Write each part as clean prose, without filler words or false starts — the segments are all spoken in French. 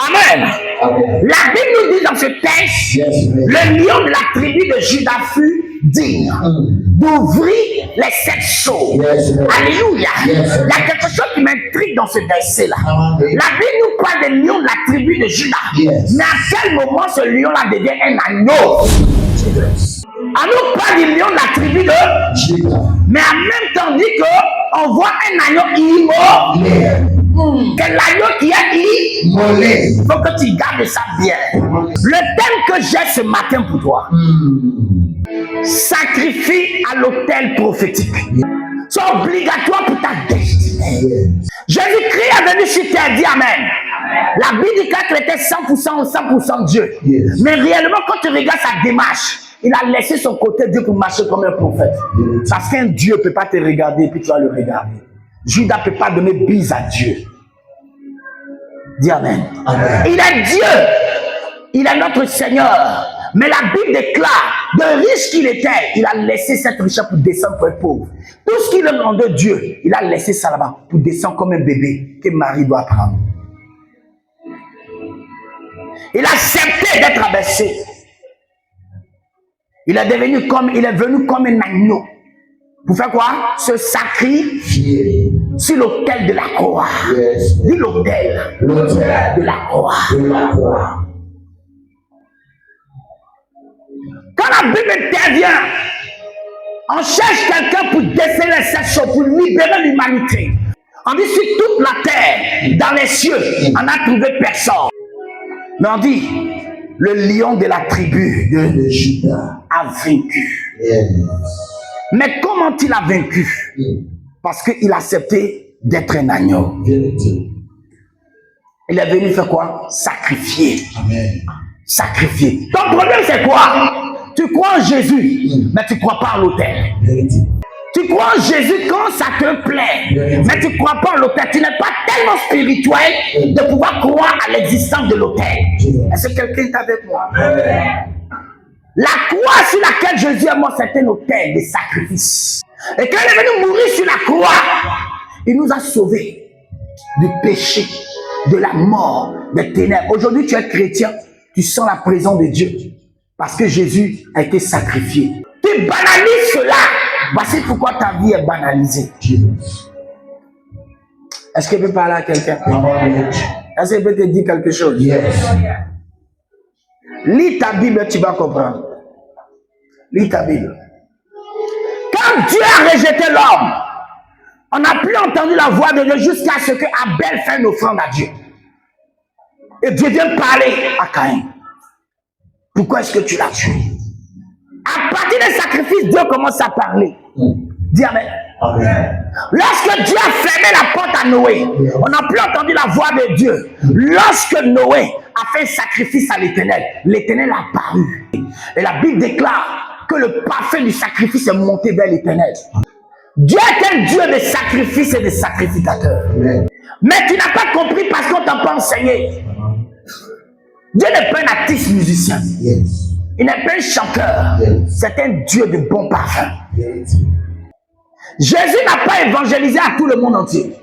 Amen. La Bible nous dit dans ce texte, le lion de la tribu de Juda fut digne d'ouvrir les 7 sceaux. Alléluia. Il y a quelque chose qui m'intrigue dans ce verset-là. La Bible nous parle des lions de la tribu de Juda. Mais à quel moment ce lion-là devient un agneau? On nous parle du lion de la tribu de Juda. Mais en même temps, on dit qu'on voit un agneau immolé. Que l'agneau qui est immolé. Il faut que tu gardes ça bien. Le thème que j'ai ce matin pour toi, sacrifie à l'autel prophétique. C'est obligatoire pour ta destinée. Jésus-Christ est venu sur terre, dit Amen. La Bible dit qu'il était 100% Dieu. Mais réellement, quand tu regardes sa démarche, il a laissé son côté Dieu pour marcher comme un prophète. Parce qu'un Dieu ne peut pas te regarder et puis tu vas le regarder. Judas ne peut pas donner bise à Dieu. Dis Amen. Il est Dieu. Il est notre Seigneur. Mais la Bible déclare, de riche qu'il était, il a laissé cette richesse pour descendre pour être pauvre. Tout ce qu'il demandait de Dieu, il a laissé ça là-bas pour descendre comme un bébé que Marie doit prendre. Il a accepté d'être abaissé. Il est venu comme un agneau. Pour faire quoi? Se sacrifier sur l'autel de la croix. Dis l'autel de la croix. Quand la Bible intervient, on cherche quelqu'un pour déceler cette chose, pour libérer l'humanité. On dit sur toute la terre, dans les cieux, on n'a trouvé personne. Mais on dit, le lion de la tribu de Juda a vaincu. Mais comment il a vaincu? Parce qu'il a accepté d'être un agneau. Il est venu faire quoi? Sacrifier. Sacrifier. Ton problème c'est quoi? Tu crois en Jésus, mais tu ne crois pas en l'autel. Tu crois en Jésus quand ça te plaît, mais tu ne crois pas en l'autel. Tu n'es pas tellement spirituel de pouvoir croire à l'existence de l'autel. Est-ce que quelqu'un est avec moi? La croix sur laquelle Jésus est mort, c'était un autel de sacrifice. Et quand il est venu mourir sur la croix, il nous a sauvés du péché, de la mort, des ténèbres. Aujourd'hui, tu es chrétien, tu sens la présence de Dieu. Parce que Jésus a été sacrifié. Tu banalises cela. Voici pourquoi ta vie est banalisée. Est-ce qu'il peut parler à quelqu'un? Est-ce qu'il peut te dire quelque chose? Lis ta Bible, tu vas comprendre. Lis ta Bible. Quand Dieu a rejeté l'homme, on n'a plus entendu la voix de Dieu jusqu'à ce que Abel fasse une offrande à Dieu. Et Dieu vient parler à Caïn. Pourquoi est-ce que tu l'as tué? À partir des sacrifices, Dieu commence à parler. Dis Amen. Lorsque Dieu a fermé la porte à Noé, on n'a plus entendu la voix de Dieu. Lorsque Noé a fait un sacrifice à l'Éternel, l'Éternel a apparu. Et la Bible déclare que le parfum du sacrifice est monté vers l'Éternel. Dieu est un Dieu de sacrifice et de sacrificateurs. Mais tu n'as pas compris parce qu'on ne t'a pas enseigné. Dieu n'est pas un artiste musicien. Il n'est pas un chanteur. C'est un Dieu de bon parfum. Jésus n'a pas évangélisé à tout le monde entier.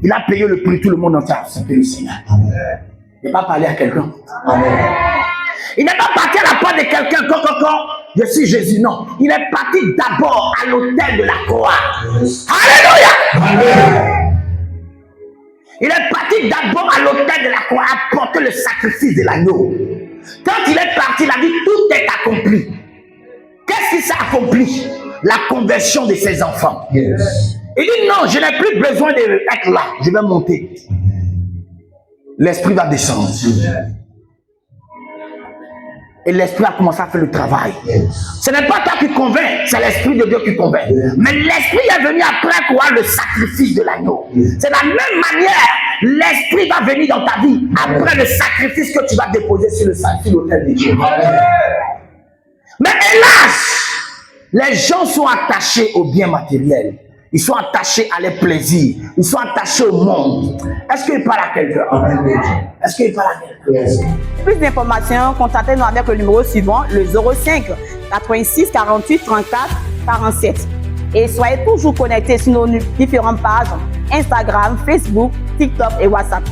Il a payé le prix, tout le monde entier a accepté le Seigneur. Il n'est pas parlé à quelqu'un. Il n'est pas parti à la porte de quelqu'un quand je suis Jésus. Non. Il est parti d'abord à l'autel de la croix. Alléluia. Il est parti d'abord à l'autel de la croix, apporter le sacrifice de l'agneau. Quand il est parti, il a dit tout est accompli. Qu'est-ce qui s'est accompli? La conversion de ses enfants. Il dit non, je n'ai plus besoin d'être là, je vais monter. L'esprit va descendre. Et l'esprit a commencé à faire le travail. Ce n'est pas toi qui convainc, c'est l'esprit de Dieu qui convainc. Mais l'esprit est venu après quoi? Le sacrifice de l'agneau. C'est de la même manière, l'esprit va venir dans ta vie après le sacrifice que tu vas déposer sur l'autel de Dieu. Mais hélas, les gens sont attachés aux biens matériels. Ils sont attachés à leurs plaisirs. Ils sont attachés au monde. Est-ce qu'il parle à quelqu'un? Est-ce qu'il parle à quelqu'un? Plus d'informations, contactez-nous avec le numéro suivant, le 05 86 48 34 47. Et soyez toujours connectés sur nos différentes pages Instagram, Facebook, TikTok et WhatsApp.